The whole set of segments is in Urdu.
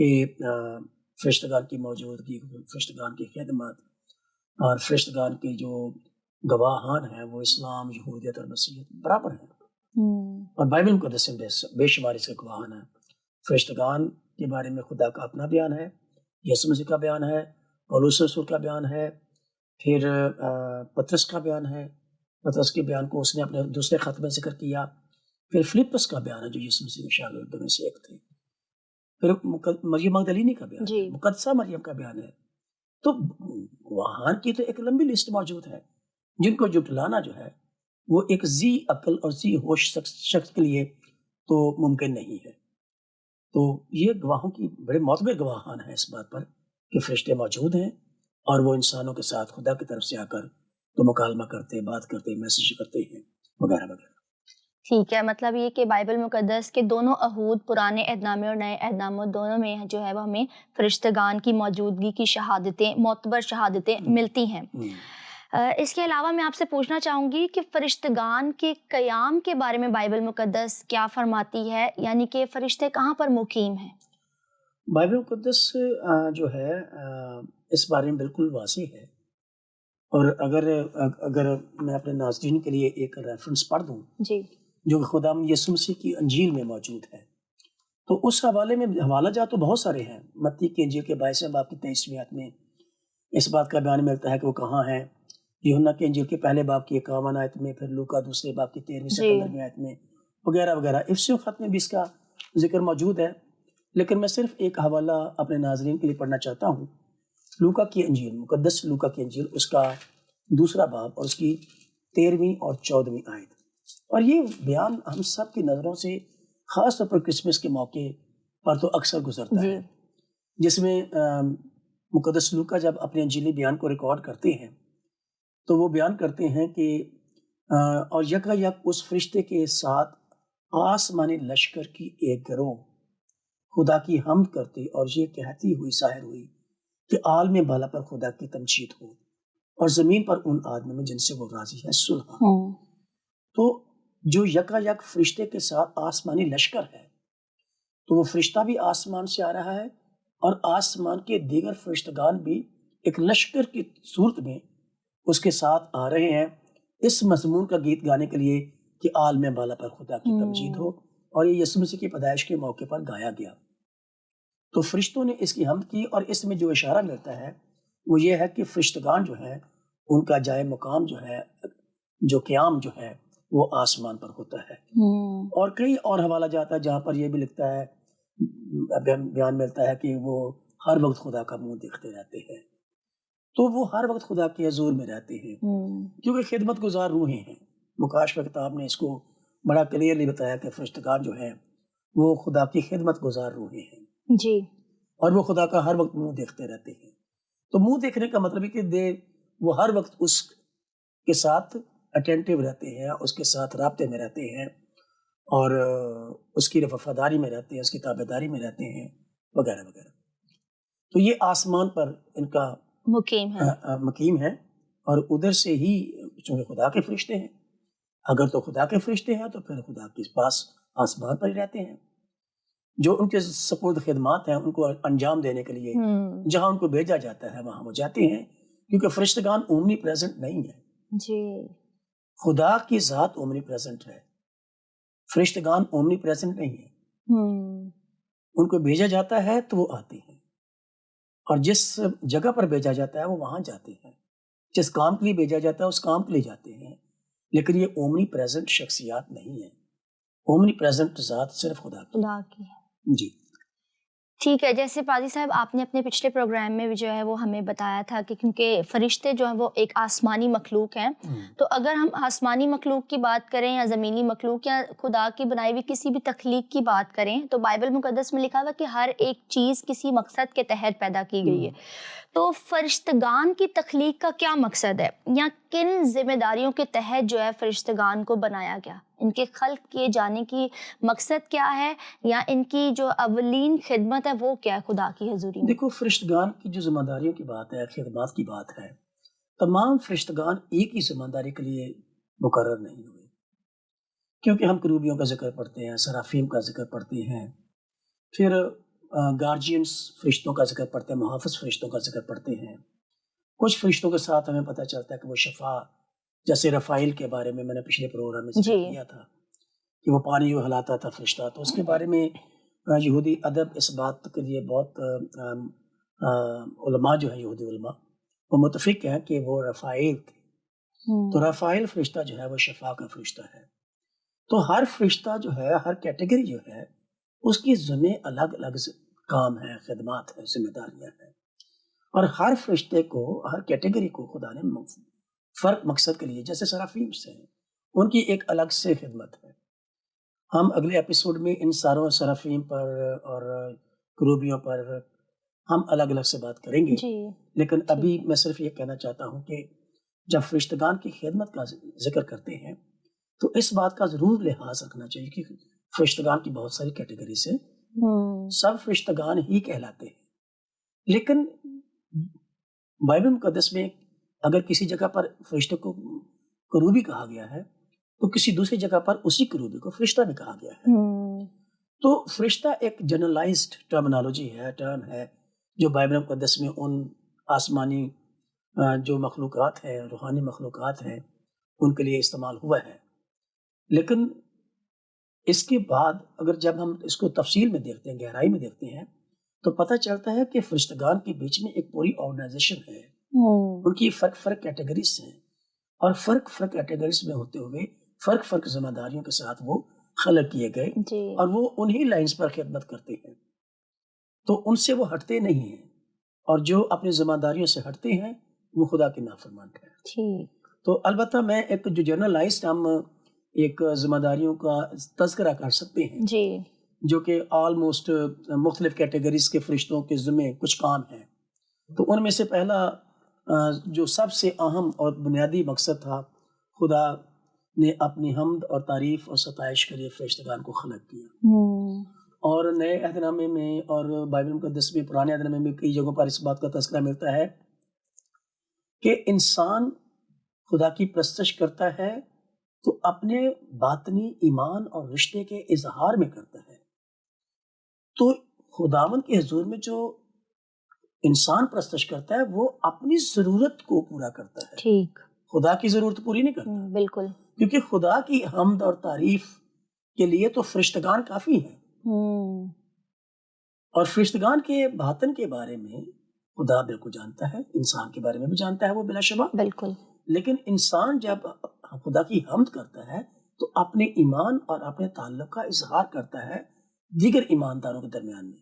کہ فرشتگان کی موجودگی، فرشتگان کی خدمت اور فرشتگان کے جو گواہان ہیں وہ اسلام، یہودیت اور مسیحیت برابر ہیں، اور بائبل مقدس میں بے شمار اس کے گواہان ہیں۔ فرشتگان کے بارے میں خدا کا اپنا بیان ہے، یسوع مسیح کا بیان ہے، پولس رسول کا بیان ہے، پھر پطرس کا بیان ہے، پطرس کے بیان کو اس نے اپنے دوسرے خط میں ذکر کیا، پھر فلپس کا بیان ہے جو یسوع مسیح کے شاگردوں میں سے ایک تھے، پھر مریم مگدلینی کا بیان ہے، مقدسہ مریم کا بیان ہے۔ تو وہاں کی تو ایک لمبی لسٹ موجود ہے جن کو جٹلانا جو ہے وہ ایک ذی عقل اور ذی ہوش شخص کے لیے تو ممکن نہیں ہے۔ تو یہ گواہوں کی بڑے معتبر گواہان ہیں اس بات پر کہ فرشتے موجود ہیں اور وہ انسانوں کے ساتھ خدا کی طرف سے آ کر تو مکالمہ کرتے، بات کرتے، میسج کرتے ہیں وغیرہ وغیرہ۔ ٹھیک ہے، مطلب یہ کہ بائبل مقدس کے دونوں عہود، پرانے عہد نامے اور نئے عہد ناموں دونوں میں جو ہے وہ ہمیں فرشتگان کی موجودگی کی شہادتیں، معتبر شہادتیں ملتی ہیں۔ اس کے علاوہ میں آپ سے پوچھنا چاہوں گی کہ فرشتگان کے قیام کے بارے میں بائبل مقدس کیا فرماتی ہے، یعنی کہ فرشتے کہاں پر مقیم ہیں؟ بائبل مقدس جو ہے اس بارے میں بالکل واضح ہے، اور اگر میں اپنے ناظرین کے لیے ایک ریفرنس پڑھ دوں جی، جو خدا یسوع مسیح کی انجیل میں موجود ہے، تو اس حوالے میں حوالہ جات تو بہت سارے ہیں۔ متی کی انجیل کے 22 باب کی 23ویں آیت میں اس بات کا بیان ملتا ہے کہ وہ کہاں ہے، یوحنا کی انجیل کے پہلے باب کی 51 آیت میں، پھر لوکا دوسرے باب کی 13 سے 15 آیت میں وغیرہ وغیرہ۔ افسیوں خط میں بھی اس کا ذکر موجود ہے، لیکن میں صرف ایک حوالہ اپنے ناظرین کے لیے پڑھنا چاہتا ہوں۔ لوکا کی انجیل، مقدس لوکا کی انجیل، اس کا دوسرا باب اور اس کی 13ویں اور 14ویں آیت، اور یہ بیان ہم سب کی نظروں سے خاص طور پر کرسمس کے موقع پر تو اکثر گزرتا ہے، جس میں مقدس لوکا جب اپنے انجیلی بیان کو ریکارڈ کرتے ہیں تو وہ بیان کرتے ہیں کہ اور یکا یک اس فرشتے کے ساتھ آسمانی لشکر کی ایک گروہ خدا کی حمد کرتی اور یہ کہتی ہوئی ظاہر ہوئی کہ عالم بالا پر خدا کی تمجید ہو اور زمین پر ان آدمیوں میں جن سے وہ راضی ہے صلح۔ تو جو یکا یک فرشتے کے ساتھ آسمانی لشکر ہے، تو وہ فرشتہ بھی آسمان سے آ رہا ہے اور آسمان کے دیگر فرشتگان بھی ایک لشکر کی صورت میں اس کے ساتھ آ رہے ہیں اس مضمون کا گیت گانے کے لیے کہ عالم بالا پر خدا کی تمجید ہو، اور یہ یسوع مسیح کی پیدائش کے موقع پر گایا گیا۔ تو فرشتوں نے اس کی حمد کی، اور اس میں جو اشارہ ملتا ہے وہ یہ ہے کہ فرشتگان جو ہے ان کا جائے مقام جو ہے، جو قیام جو ہے وہ آسمان پر ہوتا ہے۔ اور کئی اور حوالہ جاتا ہے جہاں پر یہ بھی لکھتا ہے، بیان ملتا ہے کہ وہ ہر وقت خدا کا منہ دیکھتے رہتے ہیں۔ تو وہ ہر وقت خدا کے حضور میں رہتے ہیں کیونکہ خدمت گزار روحیں ہیں۔ مکاشفہ کتاب نے اس کو بڑا کلیئرلی بتایا کہ فرشتگان جو ہیں وہ خدا کی خدمت گزار روحیں ہیں جی، اور وہ خدا کا ہر وقت منہ دیکھتے رہتے ہیں۔ تو منہ دیکھنے کا مطلب ہے کہ وہ ہر وقت اس کے ساتھ اٹینٹیو رہتے ہیں، اس کے ساتھ رابطے میں رہتے ہیں اور اس کی وفاداری میں رہتے ہیں، اس کی تابعداری میں رہتے ہیں وغیرہ وغیرہ۔ تو یہ آسمان پر ان کا مقیم ہے، اور ادھر سے ہی چونکہ خدا کے فرشتے ہیں، اگر تو خدا کے فرشتے ہیں تو پھر خدا کے پاس آسمان پر ہی رہتے ہیں، جو ان کے سپرد خدمات ہیں ان کو انجام دینے کے لیے جہاں ان کو بھیجا جاتا ہے وہاں وہ جاتے ہیں، کیونکہ فرشتگان اومنی پریزنٹ نہیں ہے۔ جی، خدا کی ذات اومنی پریزنٹ ہے، فرشتگان اومنی پریزنٹ نہیں ہے۔ ان کو بھیجا جاتا ہے تو وہ آتے ہیں، اور جس جگہ پر بھیجا جاتا ہے وہ وہاں جاتے ہیں، جس کام کے لیے بھیجا جاتا ہے اس کام کے لیے جاتے ہیں، لیکن یہ اومنی پریزنٹ شخصیات نہیں ہے، اومنی پریزنٹ ذات صرف خدا کی ہے۔ جی ٹھیک ہے، جیسے پادری صاحب آپ نے اپنے پچھلے پروگرام میں بھی جو ہے وہ ہمیں بتایا تھا کہ کیونکہ فرشتے جو ہیں وہ ایک آسمانی مخلوق ہیں، تو اگر ہم آسمانی مخلوق کی بات کریں یا زمینی مخلوق یا خدا کی بنائی ہوئی کسی بھی تخلیق کی بات کریں، تو بائبل مقدس میں لکھا ہوا کہ ہر ایک چیز کسی مقصد کے تحت پیدا کی گئی ہے۔ تو فرشتگان کی تخلیق کا کیا مقصد ہے، یا کن ذمہ داریوں کے تحت جو ہے فرشتگان کو بنایا گیا؟ ان کے خلق کیے جانے کی مقصد کیا ہے، یا ان کی جو اولین خدمت ہے وہ کیا ہے خدا کی حضوری میں؟ دیکھو، فرشتگان کی جو ذمہ داریوں کی بات ہے، خدمات کی بات ہے، تمام فرشتگان ایک ہی ذمہ داری کے لیے مقرر نہیں ہوئے، کیونکہ ہم کروبیوں کا ذکر پڑھتے ہیں، سرافیم کا ذکر پڑھتے ہیں، پھر گارجینس فرشتوں کا ذکر پڑھتے ہیں, محافظ فرشتوں کا ذکر پڑھتے ہیں. کچھ فرشتوں کے ساتھ ہمیں پتہ چلتا ہے کہ وہ شفا, جیسے رفائیل کے بارے میں نے پچھلے پروگرام میں ذکر کیا تھا کہ وہ پانی جو ہلاتا تھا فرشتہ, تو اس کے بارے میں یہودی ادب اس بات کے لیے بہت علماء جو ہے یہودی علماء وہ متفق ہیں کہ وہ رفائیل تھے. تو رفائیل فرشتہ جو ہے وہ شفا کا فرشتہ ہے. تو ہر فرشتہ جو ہے, ہر کیٹیگری جو ہے, اس کی ذمے الگ الگ کام ہے, خدمات ہے, ذمہ داریاں ہیں, اور ہر فرشتے کو, ہر کیٹیگری کو خدا نے فرق مقصد کے لیے, جیسے سرافیم سے ہیں, ان کی ایک الگ سے خدمت ہے. ہم اگلے ایپیسوڈ میں ان ساروں سرافیم پر اور کروبیوں پر ہم الگ الگ سے بات کریں گے. لیکن ابھی میں صرف یہ کہنا چاہتا ہوں کہ جب فرشتگان کی خدمت کا ذکر کرتے ہیں تو اس بات کا ضرور لحاظ رکھنا چاہیے کہ فرشتگان کی بہت ساری کیٹیگری سے سب فرشتگان ہی کہلاتے ہیں. لیکن بائبل مقدس میں اگر کسی جگہ پر فرشتے کو کروبی کہا گیا ہے تو کسی دوسری جگہ پر اسی کروبی کو فرشتہ بھی کہا گیا ہے. تو فرشتہ ایک جنرلائزڈ ٹرمنالوجی ہے, ٹرم ہے, جو بائبل مقدس میں ان آسمانی جو مخلوقات ہیں, روحانی مخلوقات ہیں, ان کے لیے استعمال ہوا ہے. لیکن اس کے بعد اگر جب ہم اس کو تفصیل میں دیکھتے ہیں, گہرائی میں دیکھتے ہیں, تو پتہ چلتا ہے کہ فرشتگان کے بیچ میں ایک پوری آرگنائزیشن ہے. ان کی فرق کیٹیگریز ہیں, اور فرق کیٹیگریز میں ہوتے ہوئے فرق ذمہ داریوں کے ساتھ وہ خلق کیے گئے, اور وہ انہی لائنز پر خدمت کرتے ہیں. تو ان سے وہ ہٹتے نہیں ہیں, اور جو اپنی ذمہ داریوں سے ہٹتے ہیں وہ خدا کے نافرمان ہیں. تو البتہ میں ایک جو جنرلائزڈ ہم ایک ذمہ داریوں کا تذکرہ کر سکتے ہیں جو کہ آلموسٹ مختلف کیٹیگریز کے فرشتوں کے ذمہ کچھ کام ہیں. تو ان میں سے پہلا جو سب سے اہم اور بنیادی مقصد تھا, خدا نے اپنی حمد اور تعریف اور ستائش کے لیے فرشتگان کو خلق کیا. اور نئے عہد نامے میں اور بائبل مقدس میں, پرانے عہد نامے میں کئی جگہوں پر اس بات کا تذکرہ ملتا ہے کہ انسان خدا کی پرستش کرتا ہے تو اپنے باطنی ایمان اور رشتے کے اظہار میں کرتا ہے. تو خداوند کے حضور میں جو انسان پرستش کرتا ہے وہ اپنی ضرورت کو پورا کرتا ہے, خدا کی ضرورت پوری نہیں کرتا. بالکل, کیونکہ خدا کی حمد اور تعریف کے لیے تو فرشتگان کافی ہیں. اور فرشتگان کے باطن کے بارے میں خدا بالکل جانتا ہے, انسان کے بارے میں بھی جانتا ہے وہ بلا شبہ. بالکل, لیکن انسان جب خدا کی حمد کرتا ہے تو اپنے ایمان اور اپنے تعلق کا اظہار کرتا ہے دیگر ایمانداروں کے درمیان میں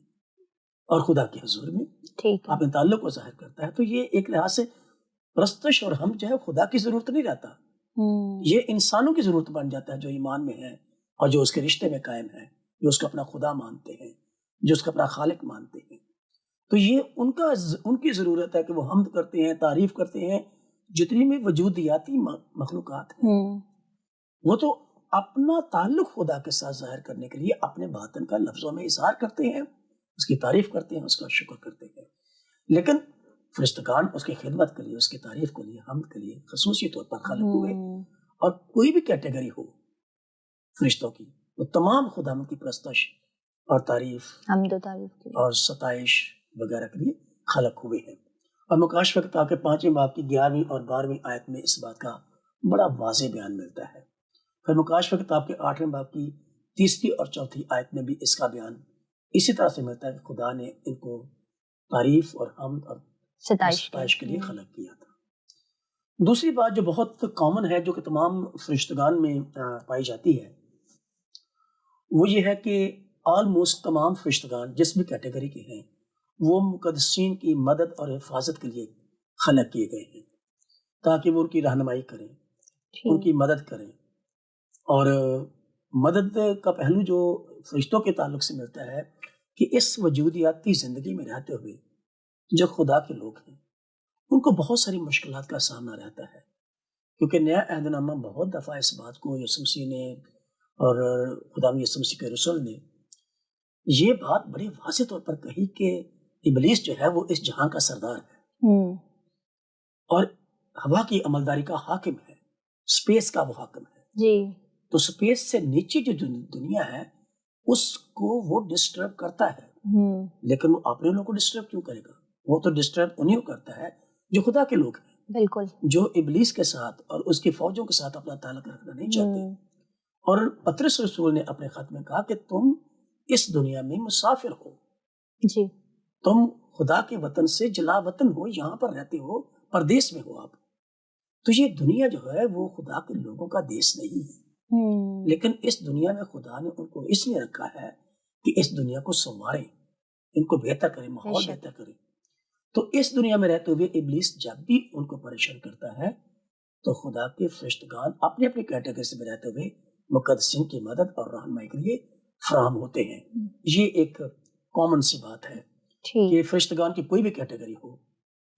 اور خدا کے حضور میں اپنے تعلق کو ظاہر کرتا ہے. تو یہ ایک لحاظ سے پرستش اور حمد جو ہے خدا کی ضرورت نہیں رہتا, یہ انسانوں کی ضرورت بن جاتا ہے جو ایمان میں ہے اور جو اس کے رشتے میں قائم ہے, جو اس کو اپنا خدا مانتے ہیں, جو اس کا اپنا خالق مانتے ہیں. تو یہ ان کی ضرورت ہے کہ وہ حمد کرتے ہیں, تعریف کرتے ہیں. جتنی بھی وجودیاتی مخلوقات ہیں وہ تو اپنا تعلق خدا کے ساتھ ظاہر کرنے کے لیے اپنے باطن کا لفظوں میں اظہار کرتے ہیں, اس کی تعریف کرتے ہیں, اس کا شکر کرتے ہیں. لیکن فرشتگان اس کی خدمت کے لیے, اس کی تعریف کے لیے, حمد کے لیے خصوصی طور پر خلق ہوئے. اور کوئی بھی کیٹیگری ہو فرشتوں کی, وہ تمام خداوند کی پرستش اور تعریف, حمد و تعریف اور ستائش وغیرہ کے لیے خلق ہوئے ہیں. اور مکاشفہ کتاب کے 5ویں باب کی 11ویں اور 12ویں آیت میں اس بات کا بڑا واضح بیان ملتا ہے. پھر مکاشفہ کتاب کے 8ویں باب کی 3 اور 4 آیت میں بھی اس کا بیان اسی طرح سے ملتا ہے کہ خدا نے ان کو تعریف اور حمد اور ستائش کے لیے خلق کیا تھا. دوسری بات جو بہت کامن ہے, جو کہ تمام فرشتگان میں پائی جاتی ہے, وہ یہ ہے کہ آلموسٹ تمام فرشتگان جس بھی کیٹیگری کے ہیں وہ مقدسین کی مدد اور حفاظت کے لیے خلق کیے گئے ہیں تاکہ وہ ان کی رہنمائی کریں, ان کی مدد کریں. اور مدد کا پہلو جو فرشتوں کے تعلق سے ملتا ہے کہ اس وجودیاتی زندگی میں رہتے ہوئے جو خدا کے لوگ ہیں ان کو بہت ساری مشکلات کا سامنا رہتا ہے, کیونکہ نیا عہد نامہ بہت دفعہ اس بات کو یسوع مسیح نے اور خدا یسوع مسیح کے رسول نے یہ بات بڑی واضح طور پر کہی کہ ابلیس جو ہے وہ اس جہاں کا سردار ہے اور ہوا کی عملداری کا حاکم ہے, سپیس کا وہ حاکم ہے. تو سپیس سے نیچے جو دنیا ہے اس کو وہ ڈسٹرب کرتا ہے, لیکن وہ اپنے لوگوں کو ڈسٹرب کیوں کرے گا؟ وہ تو ڈسٹرب انہیں کو کرتا ہے جو خدا کے لوگ ہیں، بالکل، جو ابلیس کے ساتھ اور اس کی فوجوں کے ساتھ اپنا تعلق رکھنا نہیں چاہتے۔ اور پطرس رسول نے اپنے خط میں کہا کہ تم اس دنیا میں مسافر ہو، جی، تم خدا کے وطن سے جلا وطن ہو، یہاں پر رہتے ہو، پردیس میں ہو آپ۔ تو یہ دنیا جو ہے وہ خدا کے لوگوں کا دیش نہیں ہے، لیکن اس دنیا میں خدا نے ان کو اس لیے رکھا ہے کہ اس دنیا کو سنوارے، ان کو بہتر کرے، ماحول بہتر کرے۔ تو اس دنیا میں رہتے ہوئے ابلیس جب بھی ان کو پریشان کرتا ہے تو خدا کے فرشتگان اپنی اپنی کیٹیگری میں رہتے ہوئے مقدسین کی مدد اور رہنمائی کے لیے فراہم ہوتے ہیں۔ یہ ایک کامن سی بات ہے کہ فرشتگان کی کوئی بھی کیٹیگری ہو،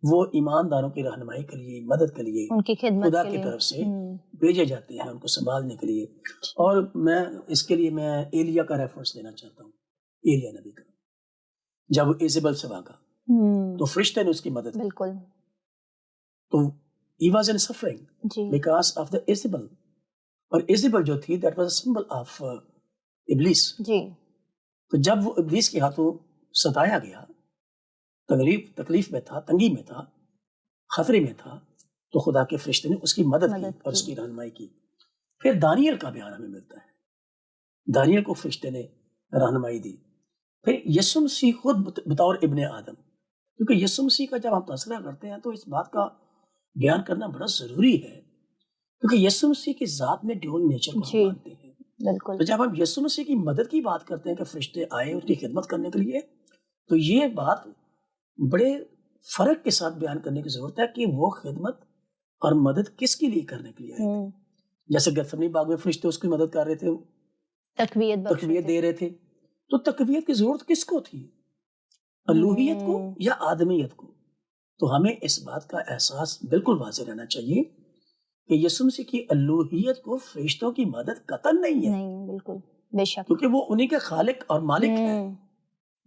وہ ایمانداروں کی رہنمائی کے لیے، مدد کے لیے ان کی خدمت خدا کے کی لیے طرف سے بھیجے جاتے ہیں، ان کو سنبھالنے کے لیے۔ اور میں اس کے لیے میں ایلیا کا ریفرنس دینا چاہتا ہوں، ایلیا نبی کا، جب وہ ایزیبل سے بھاگا تو فرشتے نے اس کی مدد کی، بالکل، تو he was in suffering because of the Isabel، اور ایزیبل جو تھی that was a symbol of ابلیس۔ جی، تو جب وہ ابلیس کے ہاتھوں ستایا گیا، تکلیف میں تھا، تنگی میں تھا، خطرے میں تھا، تو خدا کے فرشتے نے اس کی مدد کی اور اس کی رہنمائی کی۔ پھر دانیل کا بیان ہمیں ملتا ہے، دانیل کو فرشتے نے رہنمائی دی۔ پھر یسوع مسیح خود بطور ابن آدم، کیونکہ یسوع مسیح کا جب ہم تذکرہ کرتے ہیں تو اس بات کا بیان کرنا بڑا ضروری ہے، کیونکہ یسوع مسیح کی ذات میں ڈیول نیچر کو ہم مانتے ہیں۔ بالکل، تو جب ہم یسوع مسیح کی مدد کی بات کرتے ہیں کہ فرشتے آئے اس کی خدمت کرنے کے لیے، تو یہ بات بڑے فرق کے ساتھ بیان کرنے کی ضرورت ہے کہ وہ خدمت اور مدد کس کے لیے کرنے کے لیے آئے تھے۔ جیسے گتسمنی باغ میں فرشتے اس کی مدد کر رہے تھے، تقویت دے رہے تھے، تو تقویت کی ضرورت کس کو تھی؟ الوہیت کو یا آدمیت کو؟ تو ہمیں اس بات کا احساس بالکل واضح رہنا چاہیے کہ یسوع مسیح کی الوہیت کو فرشتوں کی مدد قطعاً نہیں ہے، بالکل، بے شک، کیونکہ وہ انہی کے خالق اور مالک ہیں۔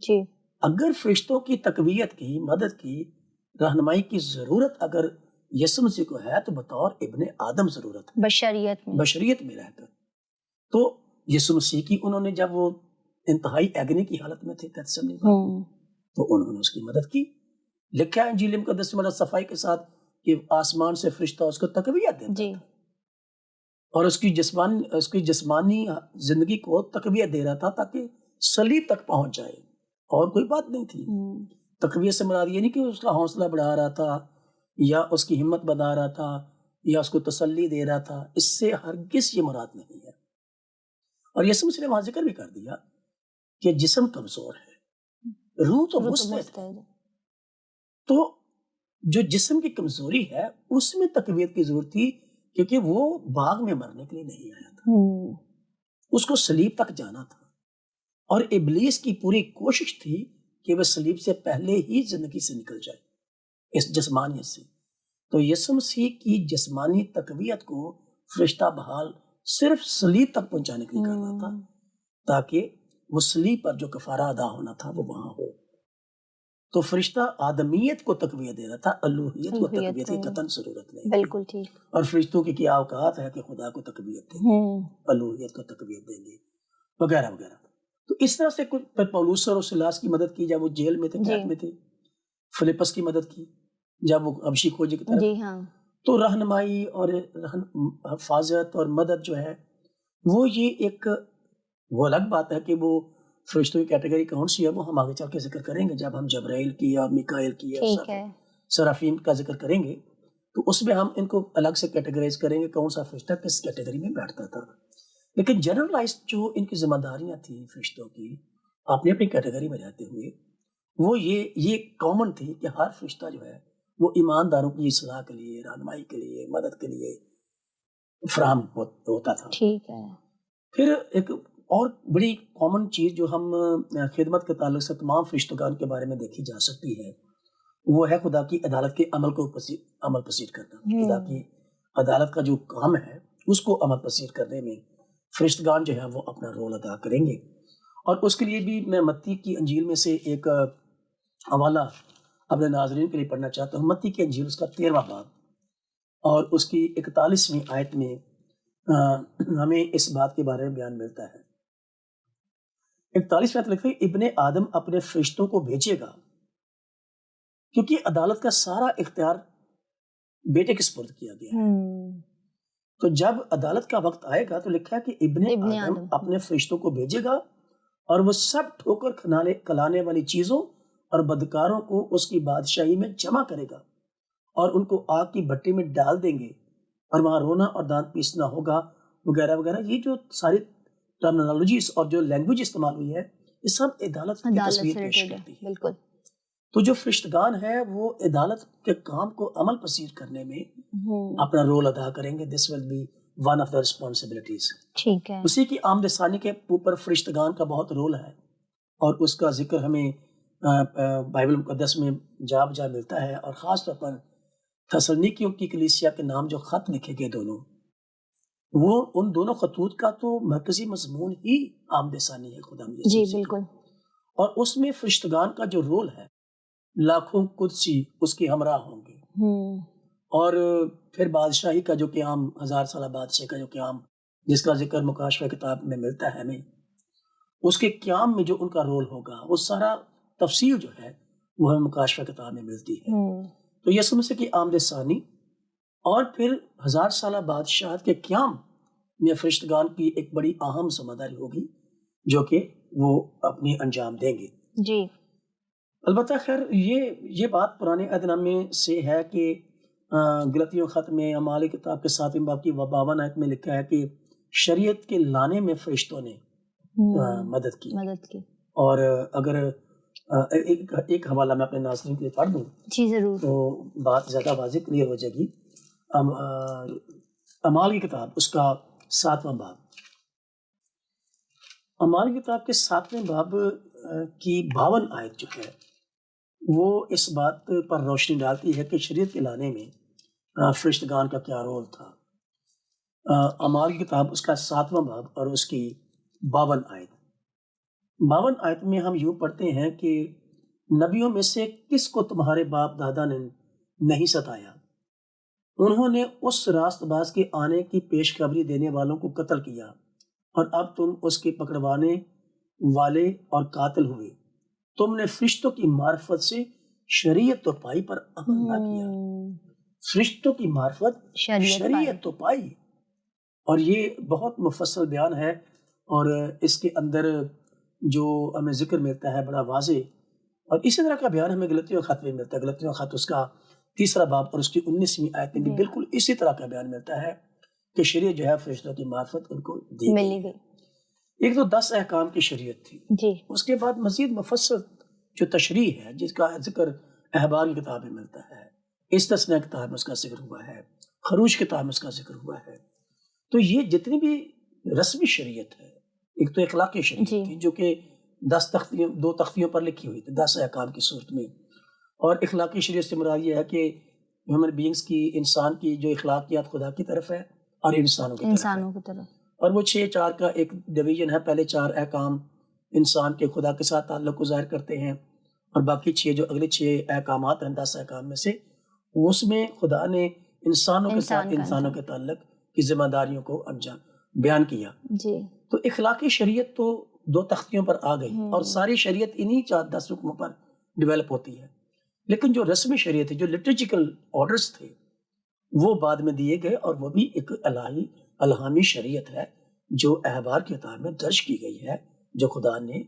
جی، اگر فرشتوں کی تقویت کی، مدد کی، رہنمائی کی ضرورت اگر یسوع مسیح کو ہے تو بطور ابن آدم ضرورت ہے، بشریت میں رہ کر۔ تو یسوع مسیح کی انہوں نے جب وہ انتہائی ایگنی کی حالت میں تھے گتسمنی باغ میں، تو انہوں نے اس کی مدد کی۔ لکھا ہے انجیل مقدس میں صفائی کے ساتھ کہ آسمان سے فرشتہ اس کو تقویت دیتا تھا، اور اس کی جسمانی زندگی کو تقویت دے رہا تھا تاکہ صلیب تک پہنچ جائے، اور کوئی بات نہیں تھی۔ تقویت سے مراد یہ نہیں کہ اس کا حوصلہ بڑھا رہا تھا یا اس کی ہمت بڑھا رہا تھا یا اس کو تسلی دے رہا تھا، اس سے ہرگز یہ مراد نہیں ہے۔ اور یسوع مسیح نے وہاں ذکر بھی کر دیا کہ جسم کمزور ہے، روح تو مستعد ہے۔ تو جو جسم کی کمزوری ہے اس میں تقویت کی ضرورت تھی، کیونکہ وہ باغ میں مرنے کے لیے نہیں آیا تھا، اس کو صلیب تک جانا تھا، اور ابلیس کی پوری کوشش تھی کہ وہ صلیب سے پہلے ہی زندگی سے نکل جائے، اس جسمانیت سے۔ تو یسوع مسیح کی جسمانی تقویت کو فرشتہ بحال صرف صلیب تک پہنچانے کے لیے کر رہا تھا، تاکہ وہ صلیب پر جو کفارہ ادا ہونا تھا وہ وہاں ہو۔ تو فرشتہ آدمیت کو تقویت دے رہا تھا، الوہیت کو تقویت کی قطعاً ضرورت نہیں۔ بالکل ٹھیک۔ اور فرشتوں کی کیا اوقات ہے کہ خدا کو تقویت دیں گے، الوہیت کو تقویت دیں گے، وغیرہ وغیرہ۔ تو اس طرح سے کچھ پولس اور سلاس کی مدد کی جب وہ جیل میں تھے، قید میں تھے، فلپس کی مدد کی جب وہ حبشی کھوجی کی طرف، تو رہنمائی اور حفاظت اور مدد جو ہے وہ یہ ایک وہ الگ بات ہے کہ وہ فرشتوں کی کیٹیگری کون سی ہے، وہ ہم آگے چل کے ذکر کریں گے جب ہم جبرائیل کی اور میکائیل کی اور سرافیم کا ذکر کریں گے، تو اس میں ہم ان کو الگ سے کیٹیگرائز کریں گے کون سا فرشتہ کس کیٹیگری میں بیٹھتا تھا۔ لیکن جنرلائز جو ان کی ذمہ داریاں تھیں فرشتوں کی اپنی اپنی کیٹیگری میں رہتے ہوئے، وہ یہ کامن تھی کہ ہر فرشتہ جو ہے وہ ایمانداروں کی اصلاح کے لیے، رہنمائی کے لیے، مدد کے لیے فراہم ہوتا تھا۔ ٹھیک ہے۔ پھر ایک اور بڑی کامن چیز جو ہم خدمت کے تعلق سے تمام فرشتگان کے بارے میں دیکھی جا سکتی ہے، وہ ہے خدا کی عدالت کے عمل کو عمل پذیر کرنا۔ خدا کی عدالت کا جو کام ہے اس کو عمل پذیر کرنے میں فرشتگان جو ہے وہ اپنا رول ادا کریں گے۔ اور اس کے لیے بھی میں متی کی انجیل میں سے ایک حوالہ اپنے ناظرین کے لیے پڑھنا چاہتا ہوں۔ متی کی انجیل اس کا 13واں باب اور اس کی 41ویں آیت میں ہمیں اس بات کے بارے میں بیان ملتا ہے۔ 41 میں لکھتے ہیں ابن آدم اپنے فرشتوں کو بھیجے گا، کیونکہ عدالت کا سارا اختیار بیٹے کے سپرد کیا گیا ہے۔ تو جب عدالت کا وقت آئے گا تو لکھا ہے کہ ابن آدم اپنے فرشتوں کو بھیجے گا اور وہ سب ٹھوکر کھلانے والی چیزوں اور بدکاروں کو اس کی بادشاہی میں جمع کرے گا اور ان کو آگ کی بھٹی میں ڈال دیں گے اور وہاں رونا اور دانت پیسنا ہوگا وغیرہ وغیرہ۔ یہ جو ساری ٹرمینالوجیز اور جو لینگویج استعمال ہوئی ہے یہ سب عدالت کی تصویر پیش کرتی ہے۔ بالکل۔ تو جو فرشتگان ہے وہ عدالت کے کام کو عمل پذیر کرنے میں اپنا رول ادا کریں گے۔ This will be one of the responsibilities. ٹھیک ہے۔ اسی کی آمد ثانی کے اوپر فرشتگان کا بہت رول ہے اور اس کا ذکر ہمیں بائبل مقدس میں جا بجا ملتا ہے، اور خاص طور پر تھسلنیکیوں کی کلیسیا کے نام جو خط لکھے گئے دونوں، وہ ان دونوں خطوط کا تو مرکزی مضمون ہی آمد ثانی ہے خدا میں۔ جی بالکل۔ اور اس میں فرشتگان کا جو رول ہے، لاکھوں قدسی اس کے ہمراہ ہوں گے، اور پھر بادشاہی کا جو قیام، 1000 سالہ بادشاہ کا جو قیام جس کا ذکر مکاشفہ کتاب میں ملتا ہے ہمیں، اس کے قیام میں جو ان کا رول ہوگا وہ سارا تفصیل جو ہے وہ ہمیں مکاشفہ کتاب میں ملتی ہے۔ تو یسوع مسیح کی آمد ثانی اور پھر 1000 سالہ بادشاہت کے قیام میں فرشتگان کی ایک بڑی اہم ذمہ داری ہوگی جو کہ وہ اپنی انجام دیں گے۔ جی البتہ خیر یہ بات پرانے عہد نامے سے ہے کہ غلطیوں خط میں اعمال کتاب کے 7ویں باب کی 52 آیت میں لکھا ہے کہ شریعت کے لانے میں فرشتوں نے مدد کی۔ اور اگر ایک حوالہ میں اپنے ناظرین کے لیے پڑھ دوں جی ضرور، تو بات زیادہ واضح کلیئر ہو جائے گی۔ اعمال کی کتاب اس کا 7واں باب، اعمال کی کتاب کے 7ویں باب کی 52 آیت جو ہے وہ اس بات پر روشنی ڈالتی ہے کہ شریعت کے لانے میں فرشتگان کا کیا رول تھا۔ اعمال کی کتاب اس کا 7واں باب اور اس کی 52 آیت۔ 52 آیت میں ہم یوں پڑھتے ہیں کہ نبیوں میں سے کس کو تمہارے باپ دادا نے نہیں ستایا؟ انہوں نے اس راست باز کے آنے کی پیشخبری دینے والوں کو قتل کیا اور اب تم اس کے پکڑوانے والے اور قاتل ہوئے۔ تم نے فرشتوں کی معرفت سے شریعت تو پائی پر عمل نہ کیا۔ فرشتوں کی معرفت، شریعت تو پائی، اور یہ بہت مفصل بیان ہے، اور اس کے اندر جو ہمیں ذکر ملتا ہے بڑا واضح، اور اسی طرح کا بیان ہمیں غلطیوں خط میں ملتا ہے۔ غلطیوں خط اس کا 3واں باب اور اس کی 19ویں آیت میں بھی بالکل اسی طرح کا بیان ملتا ہے کہ شریعت جو ہے فرشتوں کی معرفت ان کو دی گئی۔ ایک تو 10 احکام کی شریعت تھی جی، اس کے بعد مزید مفصل جو تشریح ہے جس کا ذکر احبار کی کتاب میں ملتا ہے، استثناء کتاب میں اس کا ذکر ہوا ہے، خروج کتاب میں اس کا ذکر ہوا ہے۔ تو یہ جتنی بھی رسمی شریعت ہے، ایک تو اخلاقی شریعت تھی جو کہ 2 تختیوں پر لکھی ہوئی تھی 10 احکام کی صورت میں، اور اخلاقی شریعت سے مراد یہ ہے کہ ہیومن بینگز کی، انسان کی جو اخلاقیات خدا کی طرف ہے اور انسانوں کی طرف، اور وہ 6-4 کا ایک ڈویژن ہے۔ پہلے 4 احکام انسان کے خدا کے ساتھ تعلق کو ظاہر کرتے ہیں، اور باقی 6 جو اگلے 6 احکامات ہیں 10 احکام میں سے، اس میں خدا نے انسانوں کے ساتھ انسانوں کے تعلق کی ذمہ داریوں کو انجام بیان کیا۔ جی، تو اخلاقی شریعت تو 2 تختیوں پر آ گئی، اور ساری شریعت انہی 4-10 حکموں پر ڈیولپ ہوتی ہے، لیکن جو رسمی شریعت ہے، جو لٹریچیکل آرڈرز تھے، وہ بعد میں دیے گئے، اور وہ بھی ایک الہامی شریعت ہے جو احبار کی کتاب میں درج کی گئی ہے، جو خدا نے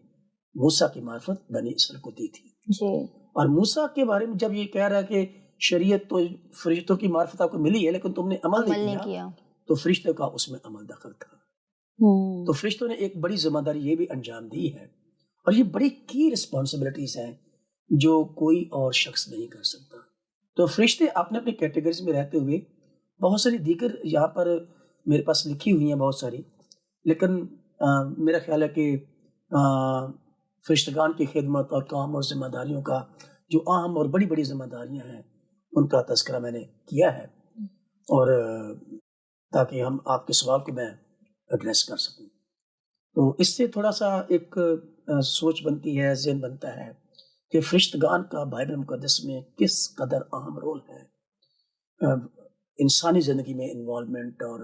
موسیٰ کی معرفت بنی اسرائیل کو دی تھی۔ جی، اور موسیٰ کے بارے میں جب یہ کہہ رہا ہے کہ شریعت تو فرشتوں کی معرفت آپ کو ملی ہے لیکن تم نے عمل نہیں کیا، تو فرشتوں کا اس میں عمل دخل تھا۔ تو فرشتوں نے ایک بڑی ذمہ داری یہ بھی انجام دی ہے، اور یہ بڑی کی رسپانسبلٹیز ہیں جو کوئی اور شخص نہیں کر سکتا۔ تو فرشتے اپنے اپنے کیٹیگریز میں رہتے ہوئے بہت ساری دیگر یہاں پر میرے پاس لکھی ہوئی ہیں بہت ساری، لیکن میرا خیال ہے کہ فرشتگان کی خدمت اور کام اور ذمہ داریوں کا جو اہم اور بڑی بڑی ذمہ داریاں ہیں ان کا تذکرہ میں نے کیا ہے، اور تاکہ ہم آپ کے سوال کو میں ایڈریس کر سکوں۔ تو اس سے تھوڑا سا ایک سوچ بنتی ہے، ذہن بنتا ہے کہ فرشتگان کا بائبل مقدس میں کس قدر اہم رول ہے انسانی زندگی میں انوالومنٹ اور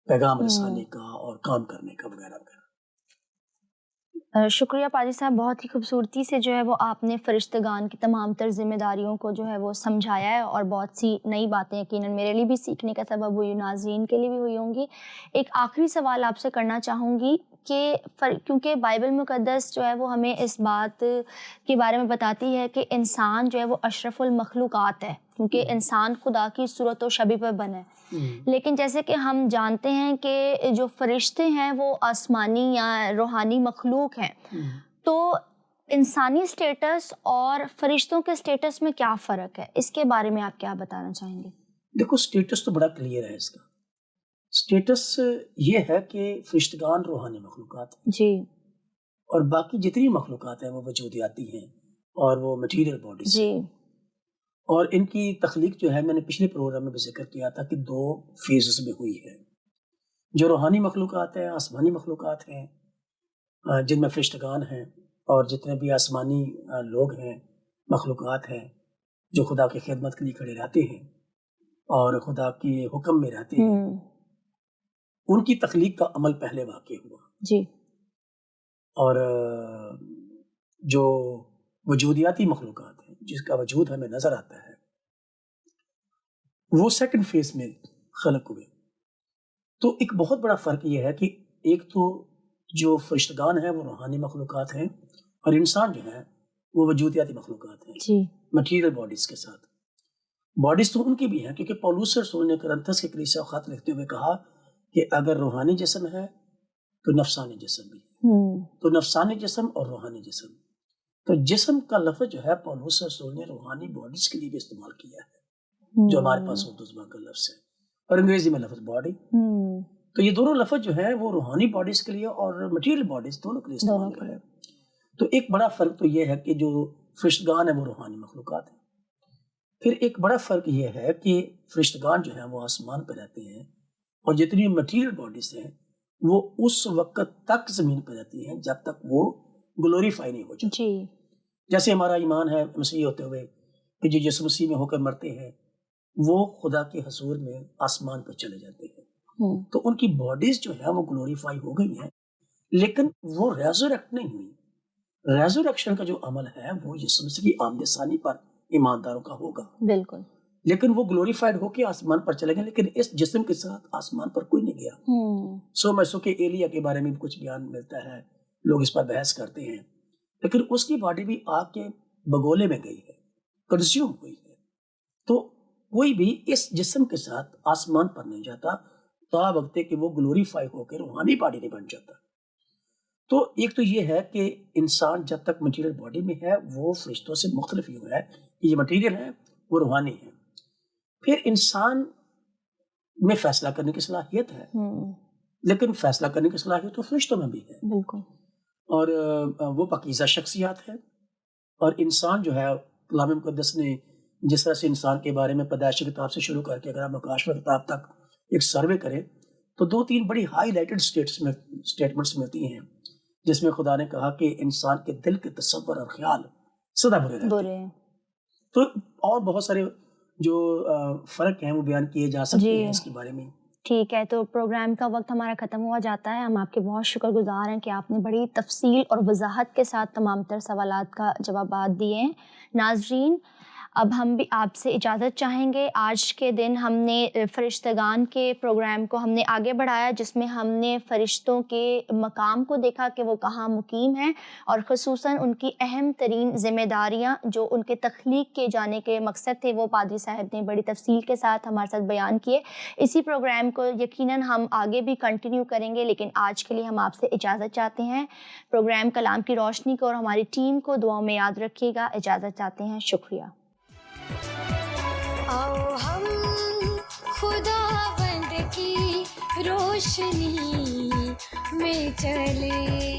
پیغام رسانے کا اور کام کرنے کا وغیرہ وغیرہ۔ شکریہ پادری صاحب، بہت ہی خوبصورتی سے جو ہے وہ آپ نے فرشتگان کی تمام تر ذمہ داریوں کو جو ہے وہ سمجھایا ہے، اور بہت سی نئی باتیں یقیناً میرے لیے بھی سیکھنے کا سبب ہوئی، ناظرین کے لیے بھی ہوئی ہوں گی۔ ایک آخری سوال آپ سے کرنا چاہوں گی کہ کیونکہ بائبل مقدس جو ہے وہ ہمیں اس بات کے بارے میں بتاتی ہے کہ انسان جو ہے وہ اشرف المخلوقات ہے، کیونکہ انسان خدا کی صورت و شبیہ پر بنا ہے۔ لیکن جیسے کہ ہم جانتے ہیں کہ جو فرشتے ہیں وہ آسمانی یا روحانی مخلوق ہیں، تو انسانی اسٹیٹس اور فرشتوں کے اسٹیٹس میں کیا فرق ہے؟ اس کے بارے میں آپ کیا بتانا چاہیں گے؟ دیکھو، اسٹیٹس تو بڑا کلیئر ہے اس کا۔ اسٹیٹس یہ ہے کہ فرشتگان روحانی مخلوقات ہیں جی، اور باقی جتنی مخلوقات ہیں وہ وجودیاتی ہیں اور وہ مٹیریل باڈیز جی، اور ان کی تخلیق جو ہے، میں نے پچھلے پروگرام میں بھی ذکر کیا تھا کہ 2 فیزز میں ہوئی ہے۔ جو روحانی مخلوقات ہیں، آسمانی مخلوقات ہیں، جن میں فرشتگان ہیں اور جتنے بھی آسمانی لوگ ہیں، مخلوقات ہیں جو خدا کی خدمت کے لیے کھڑے رہتے ہیں اور خدا کے حکم میں رہتے ہیں، ان کی تخلیق کا عمل پہلے واقع ہوا جی، اور جو وجودیاتی مخلوقات ہیں جس کا وجود ہمیں نظر آتا ہے وہ سیکنڈ فیز میں خلق ہوئے۔ تو ایک بہت بڑا فرق یہ ہے کہ ایک تو جو فرشتگان ہیں وہ روحانی مخلوقات ہیں اور انسان جو ہے وہ وجودیاتی مخلوقات ہیں، جی، مٹیریل باڈیز کے ساتھ۔ باڈیز تو ان کی بھی ہیں، کیونکہ پولس رسول نے کرنتھس کے کلیسا کو خط لکھتے ہوئے کہا کہ اگر روحانی جسم ہے تو نفسانی جسم بھی ہے، تو نفسانی جسم اور روحانی جسم۔ تو جسم کا لفظ جو ہے پولس رسول نے روحانی باڈیز کے لیے بھی استعمال کیا ہے، جو ہمارے پاس اردو زبان کا لفظ ہے، اور انگریزی میں لفظ باڈی۔ تو یہ دونوں لفظ جو ہے وہ روحانی باڈیز کے لیے اور مٹیریل باڈیز دونوں کے لیے استعمال ہوا ہے۔ تو ایک بڑا فرق تو یہ ہے کہ جو فرشتگان ہیں وہ روحانی مخلوقات ہیں۔ پھر ایک بڑا فرق یہ ہے کہ فرشتگان جو ہیں وہ آسمان پہ رہتے ہیں اور جتنی مٹیریل باڈیز ہیں وہ اس وقت تک زمین پہ رہتی ہیں جب تک وہ گلوریفائی نہیں ہو جاتی۔ جی، جیسے ہمارا ایمان ہے مسیح ہوتے ہوئے کہ جو یسوع مسیح میں ہو کر مرتے ہیں وہ خدا کے حضور میں آسمان پر چلے جاتے ہیں، تو ان کی باڈیز جو ہے وہ گلوریفائی ہو گئی ہیں، لیکن وہ ریزوریکٹ نہیں ہوئی۔ ریزوریکشن کا جو عمل ہے وہ یسوع مسیح کی آمد ثانی پر ایمانداروں کا ہوگا، بالکل، لیکن وہ گلوریفائڈ ہو کے آسمان پر چلے گئے، لیکن اس جسم کے ساتھ آسمان پر کوئی نہیں گیا۔ سو میسو کے ایلیا کے بارے میں بھی کچھ بیان ملتا ہے، لوگ اس پر بحث کرتے ہیں، لیکن اس کی باڈی بھی آگ کے بگولے میں گئی ہے، کنزیوم ہوئی ہے۔ تو کوئی بھی اس جسم کے ساتھ آسمان پر نہیں جاتا تا وقت کہ وہ گلوریفائی ہو کے روحانی باڈی نہیں بن جاتا۔ تو ایک تو یہ ہے کہ انسان جب تک مٹیریل باڈی میں ہے وہ فرشتوں سے مختلف یہ ہے کہ یہ مٹیریل ہے، وہ روحانی ہے۔ پھر انسان میں فیصلہ کرنے کی صلاحیت ہے، لیکن فیصلہ کرنے کی صلاحیت تو فرشتوں میں بھی ہے، بالکل، اور وہ پاکیزہ شخصیات ہے۔ اور انسان جو ہے کلام مقدس نے جس طرح سے انسان کے بارے میں پیدائش کتاب سے شروع کر کے اگر ہم مکاشفہ کتاب تک ایک سروے کریں تو 2-3 بڑی ہائی لائٹڈ اسٹیٹمنٹس ملتی ہیں جس میں خدا نے کہا کہ انسان کے دل کے تصور اور خیال سدا برے رہتے ہیں۔ تو اور بہت سارے جو فرق ہیں وہ بیان کیے جا سکتے ہیں اس کے بارے میں۔ ٹھیک ہے، تو پروگرام کا وقت ہمارا ختم ہوا جاتا ہے۔ ہم آپ کے بہت شکر گزار ہیں کہ آپ نے بڑی تفصیل اور وضاحت کے ساتھ تمام تر سوالات کا جوابات دیے ہیں۔ ناظرین، اب ہم بھی آپ سے اجازت چاہیں گے۔ آج کے دن ہم نے فرشتگان کے پروگرام کو ہم نے آگے بڑھایا، جس میں ہم نے فرشتوں کے مقام کو دیکھا کہ وہ کہاں مقیم ہیں، اور خصوصاً ان کی اہم ترین ذمہ داریاں جو ان کے تخلیق کیے جانے کے مقصد تھے وہ پادری صاحب نے بڑی تفصیل کے ساتھ ہمارے ساتھ بیان کیے۔ اسی پروگرام کو یقیناً ہم آگے بھی کنٹینیو کریں گے، لیکن آج کے لیے ہم آپ سے اجازت چاہتے ہیں۔ پروگرام کلام کی روشنی کو اور ہماری ٹیم کو دعاؤں میں یاد رکھیے گا۔ اجازت چاہتے ہیں، شکریہ۔ آؤ ہم خداوند کی روشنی میں چلے۔